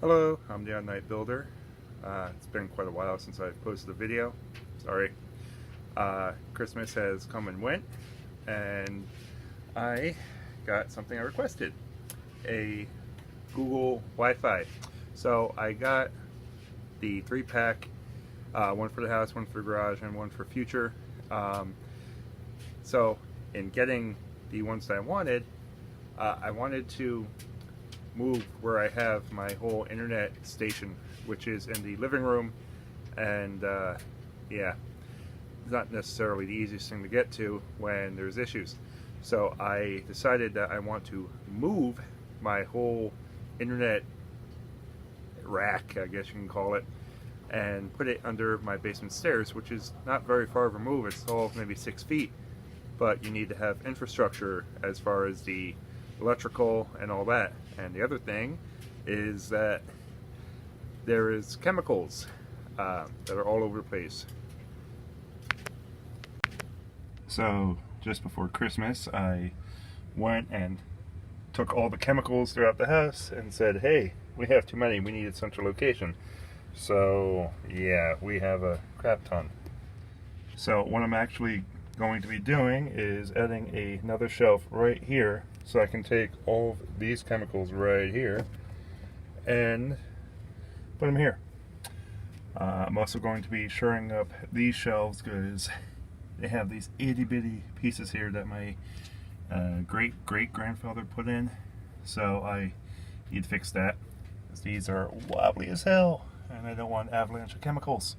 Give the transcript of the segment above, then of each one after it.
Hello, I'm the Oddnight builder. It's been quite a while since I've posted a video. Sorry. Christmas has come and went, and I got something I requested. A Google Wi-Fi. So I got the 3-pack, one for the house, one for the garage, and one for future. So in getting the ones that I wanted to move where I have my whole internet station, which is in the living room, and yeah, it's not necessarily the easiest thing to get to when there's issues. So I decided that I want to move my whole internet rack, I guess you can call it, and put it under my basement stairs, which is not very far removed. It's all maybe 6 feet, but you need to have infrastructure as far as the electrical and all that. And the other thing is that there is chemicals that are all over the place. So just before Christmas, I went and took all the chemicals throughout the house and said, hey, we have too many, we need a central location. So yeah, we have a crap ton. So what I'm actually going to be doing is adding another shelf right here, so I can take all of these chemicals right here and put them here. I'm also going to be shoring up these shelves because they have these itty bitty pieces here that my great grandfather put in, so I need to fix that, because these are wobbly as hell and I don't want an avalanche of chemicals.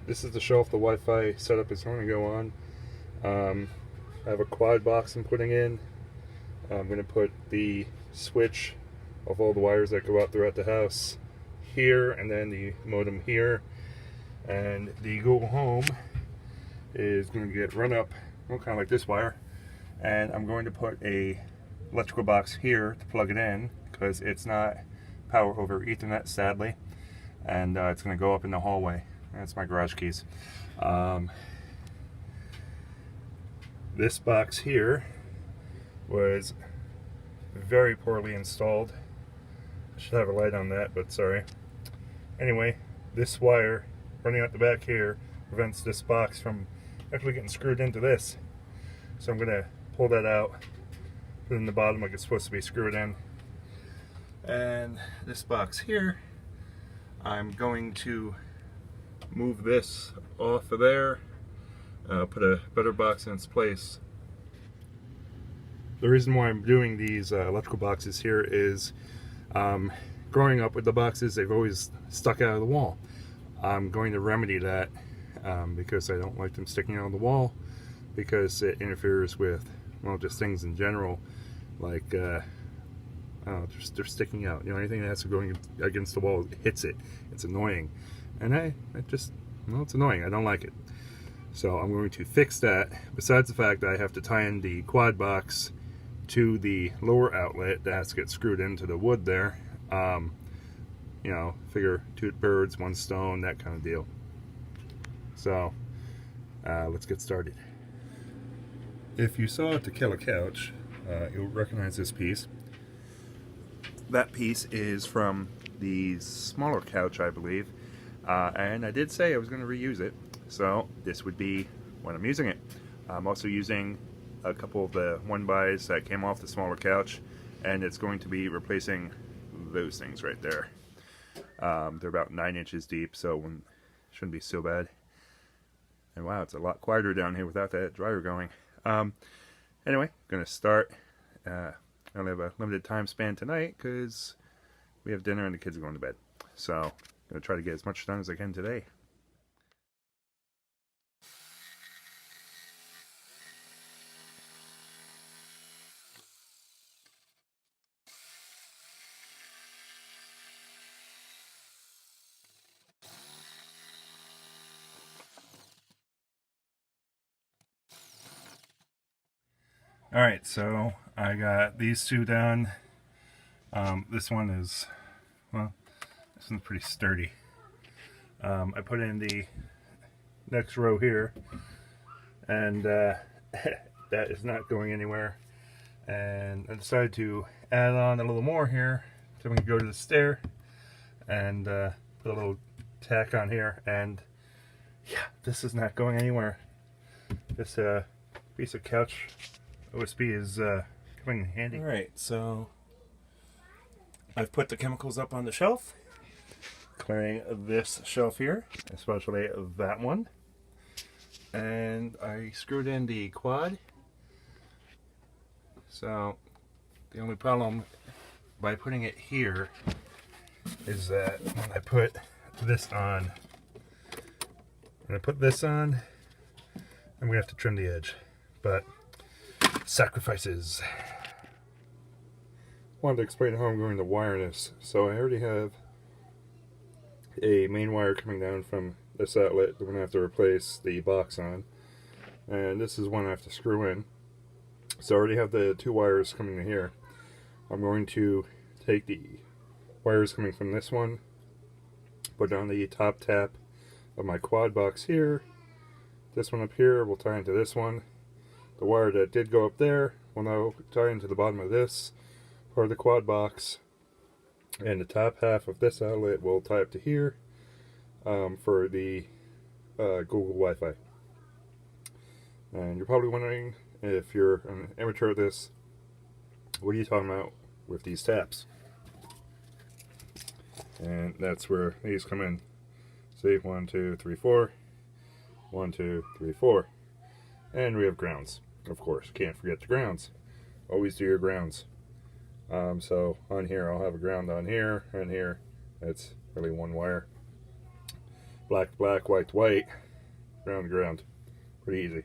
This is the shelf the Wi-Fi setup is going to go on. I have a quad box I'm putting in. I'm going to put the switch of all the wires that go out throughout the house here, and then the modem here. And the Google Home is going to get run up, well, kind of like this wire. And I'm going to put a electrical box here to plug it in, because it's not power over Ethernet, sadly. And it's going to go up in the hallway. That's my garage keys. This box here was very poorly installed. I should have a light on that, but sorry. Anyway, this wire running out the back here prevents this box from actually getting screwed into this. So I'm going to pull that out, put it in the bottom like it's supposed to be screwed in. And this box here, I'm going to move this off of there, put a better box in its place. The reason why I'm doing these electrical boxes here is growing up with the boxes, they've always stuck out of the wall. I'm going to remedy that because I don't like them sticking out of the wall, because it interferes with, well, just things in general, like they're sticking out. You know, anything that has to go against the wall hits it. It's annoying, and well, it's annoying. I don't like it. So I'm going to fix that. Besides the fact that I have to tie in the quad box to the lower outlet that has to get screwed into the wood there. You know, figure 2 birds, 1 stone, that kind of deal. So let's get started. If you saw To Kill a Couch, you'll recognize this piece. That piece is from the smaller couch, I believe. And I did say I was going to reuse it, so this would be when I'm using it. I'm also using a couple of the 1-bys that came off the smaller couch, and it's going to be replacing those things right there. They're about 9 inches deep, so it shouldn't be so bad. And wow, it's a lot quieter down here without that dryer going. Anyway, going to start. I only have a limited time span tonight because we have dinner and the kids are going to bed. So I'm going to try to get as much done as I can today. Alright, so I got these 2 done. This one is, well, this one's pretty sturdy. I put in the next row here, and that is not going anywhere. And I decided to add on a little more here Then we can go to the stair and put a little tack on here, and yeah, this is not going anywhere. This piece of couch OSB is coming in handy. Alright, so I've put the chemicals up on the shelf, clearing this shelf here, especially that one, and I screwed in the quad. So the only problem by putting it here is that when I put this on, I'm gonna have to trim the edge, but sacrifices. Wanted to explain how I'm going to wire this. So I already have a main wire coming down from this outlet that we're gonna have to replace the box on, and this is one I have to screw in. So I already have the two wires coming in here. I'm going to take the wires coming from this one, put on the top tap of my quad box here. This one up here will tie into this one. The wire that did go up there will now tie into the bottom of this part of the quad box, and the top half of this outlet will tie up to here for the Google Wi-Fi. And you're probably wondering, if you're an amateur at this, what are you talking about with these taps? And that's where these come in. See, 1, 2, 3, 4. 1, 2, 3, 4. And we have grounds, of course. Can't forget the grounds. Always do your grounds. So on here, I'll have a ground on here and here. It's really one wire. Black, black, white, white. Ground, ground. Pretty easy.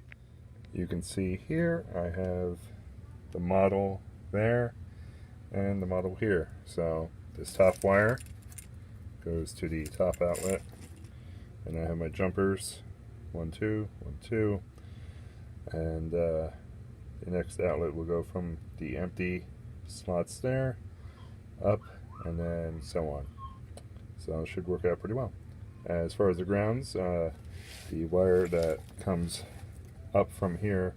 You can see here I have the model there and the model here. So this top wire goes to the top outlet, and I have my jumpers 1, 2, 1, 2, and the next outlet will go from the empty slots there up, and then so on. So it should work out pretty well. As far as the grounds, the wire that comes up from here,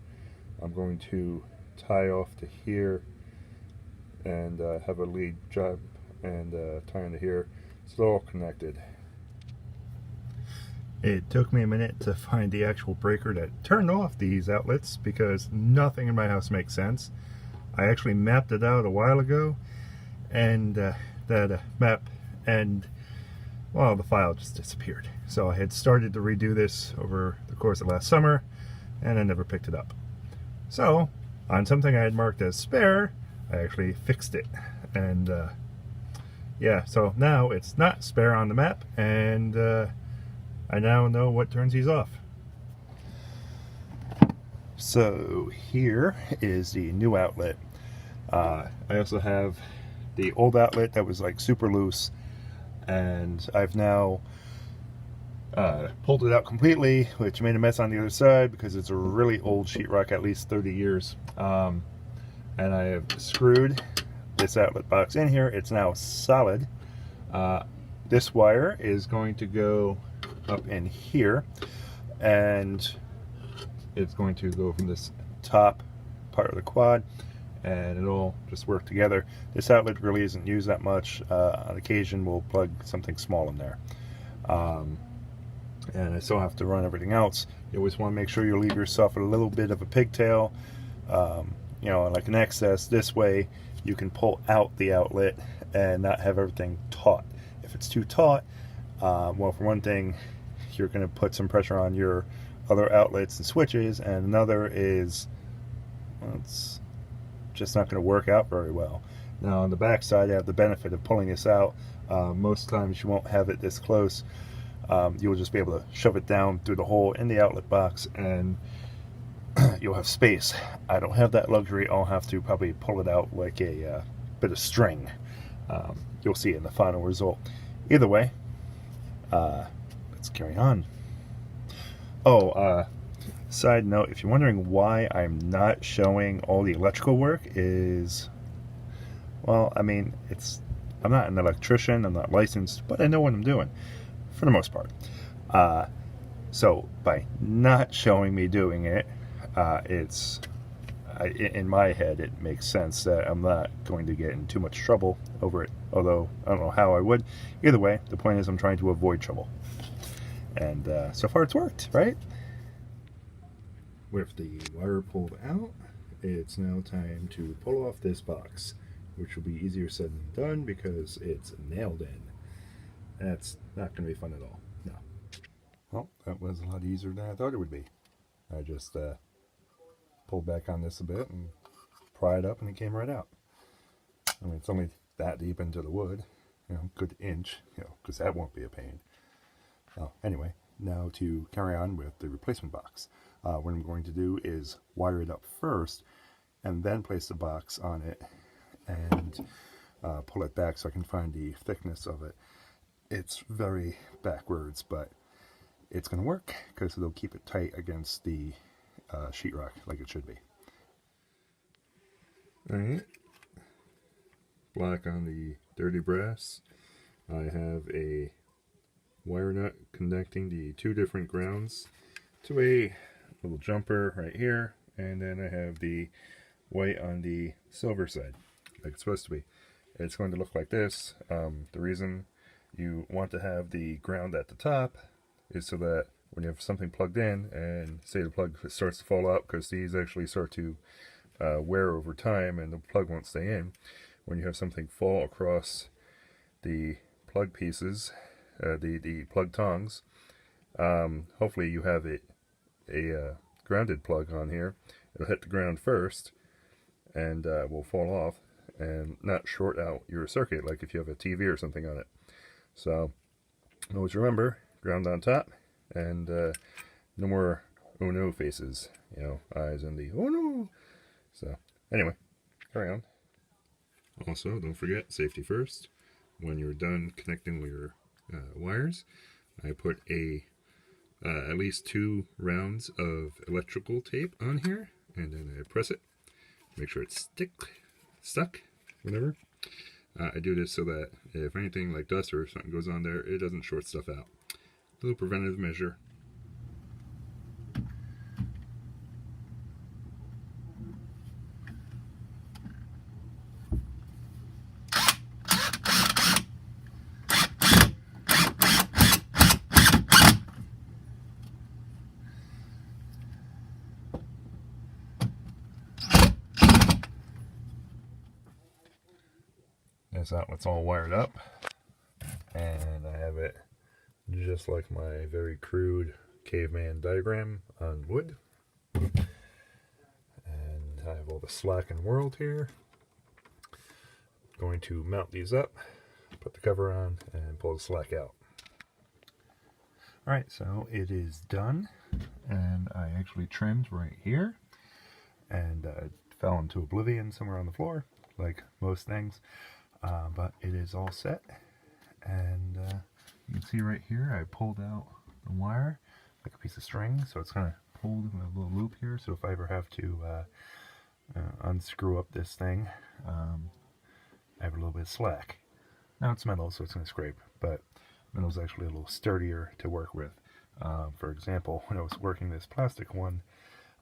I'm going to tie off to here and have a lead jump and tie into here. It's all connected. It took me a minute to find the actual breaker that turned off these outlets because nothing in my house makes sense. I actually mapped it out a while ago, and that map and, well, the file just disappeared. So I had started to redo this over the course of last summer, and I never picked it up. So on something I had marked as spare, I actually fixed it, and yeah, so now it's not spare on the map, and I now know what turns these off. So here is the new outlet. I also have the old outlet that was like super loose, and I've now pulled it out completely, which made a mess on the other side because it's a really old sheetrock, at least 30 years. And I have screwed this outlet box in here. It's now solid. This wire is going to go up in here, and it's going to go from this top part of the quad, and it'll just work together. This outlet really isn't used that much. On occasion we'll plug something small in there. And I still have to run everything else. You always want to make sure you leave yourself a little bit of a pigtail, you know, like an excess. This way you can pull out the outlet and not have everything taut. If it's too taut, well, for one thing, you're going to put some pressure on your other outlets and switches, and another is, well, it's just not going to work out very well. Now on the back side, I have the benefit of pulling this out. Most times you won't have it this close. You'll just be able to shove it down through the hole in the outlet box, and you'll have space. I don't have that luxury. I'll have to probably pull it out like a bit of string. You'll see in the final result. Either way, let's carry on. Oh, side note, if you're wondering why I'm not showing all the electrical work is, well, I mean, I'm not an electrician, I'm not licensed, but I know what I'm doing, for the most part. So by not showing me doing it, in my head, it makes sense that I'm not going to get in too much trouble over it although I don't know how I would. Either way, the point is I'm trying to avoid trouble. And so far it's worked, right? With the wire pulled out, it's now time to pull off this box, which will be easier said than done because it's nailed in. That's not going to be fun at all. No. Well, that was a lot easier than I thought it would be. I just pulled back on this a bit and pry it up and it came right out. I mean, it's only that deep into the wood, you know, good inch, you know, because that won't be a pain. Anyway, now to carry on with the replacement box. What I'm going to do is wire it up first and then place the box on it and pull it back so I can find the thickness of it. It's very backwards, but it's going to work because it'll keep it tight against the sheetrock like it should be. Alright, black on the dirty brass. I have a wire nut connecting the two different grounds to a little jumper right here, and then I have the white on the silver side like it's supposed to be. It's going to look like this. The reason you want to have the ground at the top is so that when you have something plugged in and say the plug starts to fall out, because these actually start to wear over time and the plug won't stay in, when you have something fall across the plug pieces, the plug tongs, hopefully you have a grounded plug on here. It'll hit the ground first and will fall off and not short out your circuit like if you have a TV or something on it. So always remember, ground on top, and no more oh no faces, you know, eyes in the oh no. So anyway, carry on. Also, don't forget, safety first. When you're done connecting your wires, I put at least 2 rounds of electrical tape on here, and then I press it, make sure it's stuck, whatever. I do this so that if anything like dust or something goes on there, it doesn't short stuff out. A little preventative measure. That it's all wired up, and I have it just like my very crude caveman diagram on wood, and I have all the slack in the world here. Going to mount these up, put the cover on, and pull the slack out. Alright, so it is done, and I actually trimmed right here, and it fell into oblivion somewhere on the floor, like most things. But it is all set, and you can see right here I pulled out the wire like a piece of string, so it's kind of pulled in a little loop here, so if I ever have to unscrew up this thing, I have a little bit of slack. Now it's metal, so it's going to scrape, but metal's actually a little sturdier to work with. For example, when I was working this plastic one,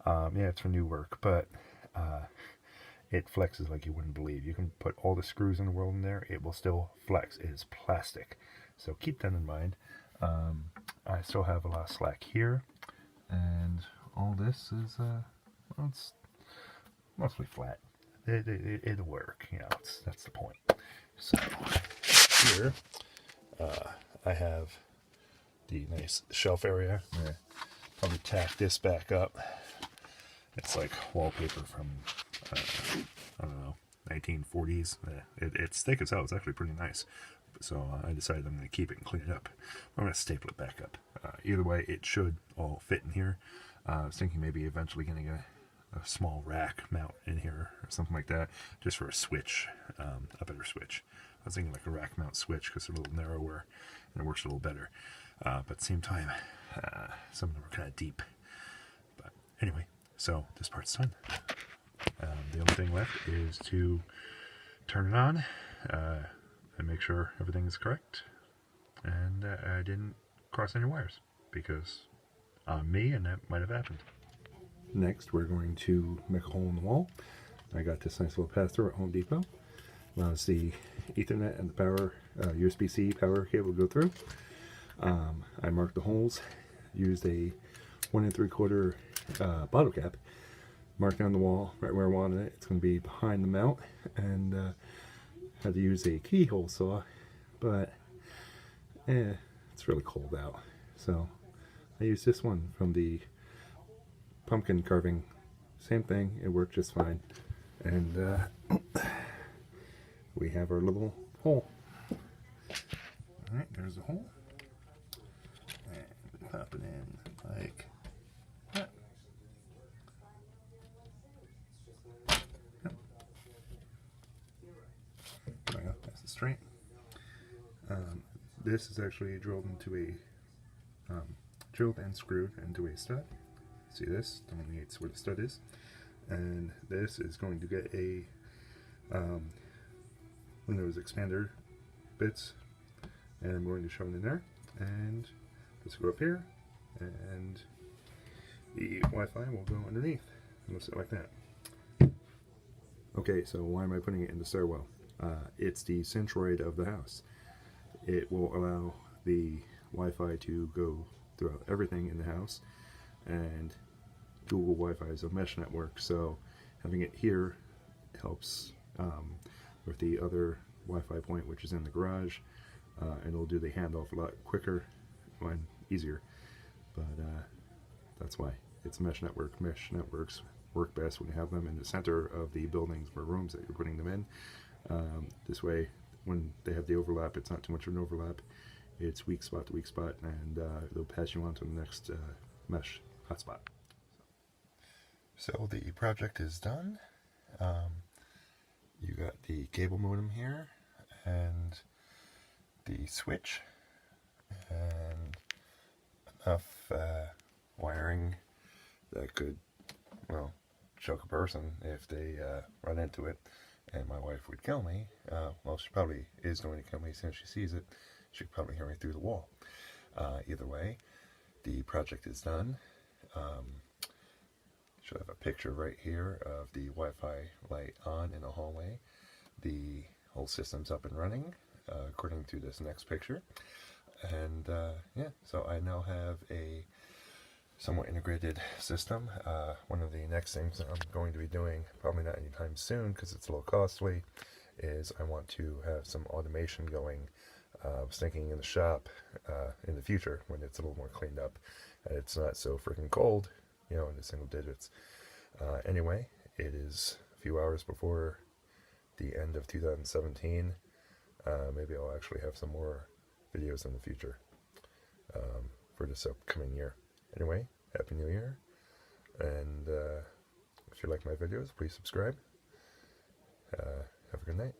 yeah, it's for new work, but it flexes like you wouldn't believe. You can put all the screws in the world in there, it will still flex. It is plastic, so keep that in mind. I still have a lot of slack here, and all this is well, it's mostly flat. It'll work, you know. That's the point. So here I have the nice shelf area. I'm gonna probably tack this back up. It's like wallpaper from I don't know, 1940s. It's thick as hell. It's actually pretty nice. So I decided I'm going to keep it and clean it up. I'm going to staple it back up. Either way, it should all fit in here. I was thinking maybe eventually getting a small rack mount in here or something like that, just for a switch, a better switch. I was thinking like a rack mount switch because they're a little narrower and it works a little better. But at the same time, some of them are kind of deep. But anyway, so this part's done. The only thing left is to turn it on and make sure everything is correct, and I didn't cross any wires because I'm me and that might have happened. Next we're going to make a hole in the wall. I got this nice little pass-through at Home Depot, allows the Ethernet and the power USB-C power cable to go through. I marked the holes, used a 1 3/4 bottle cap, marked on the wall right where I wanted it. It's going to be behind the mount, and had to use a keyhole saw, but it's really cold out, so I used this one from the pumpkin carving. Same thing, it worked just fine, and we have our little hole. Alright, there's the hole, and pop it in like that. Yep. There we go, that's straight. This is actually drilled into a drilled and screwed into a stud. See, this delineates where the stud is, and this is going to get a one of those expander bits, and I'm going to shove it in there, and this will go up here, and the Wi-Fi will go underneath. It'll sit like that. Okay, so why am I putting it in the stairwell? It's the centroid of the house. It will allow the Wi-Fi to go throughout everything in the house, and Google Wi-Fi is a mesh network, so having it here helps with the other Wi-Fi point, which is in the garage, and it'll do the handoff a lot quicker and easier. But that's why it's a mesh network. Mesh networks work best when you have them in the center of the buildings or rooms that you're putting them in. This way, when they have the overlap, it's not too much of an overlap. It's weak spot to weak spot, and they'll pass you on to the next mesh hotspot. So the project is done. You got the cable modem here, and the switch, and enough wiring that could, well, choke a person if they run into it, and my wife would kill me. Well, she probably is going to kill me as soon as she sees it. She could probably hear me through the wall. Either way, the project is done. Should have a picture right here of the Wi-Fi light on in the hallway. The whole system's up and running, according to this next picture. And yeah, so I now have a somewhat integrated system. One of the next things that I'm going to be doing, probably not anytime soon because it's a little costly, is I want to have some automation going. I was thinking in the shop in the future when it's a little more cleaned up and it's not so freaking cold, you know, in the single digits. Anyway, it is a few hours before the end of 2017. Maybe I'll actually have some more videos in the future for this upcoming year. Anyway, Happy New Year, and if you like my videos, please subscribe. Have a good night.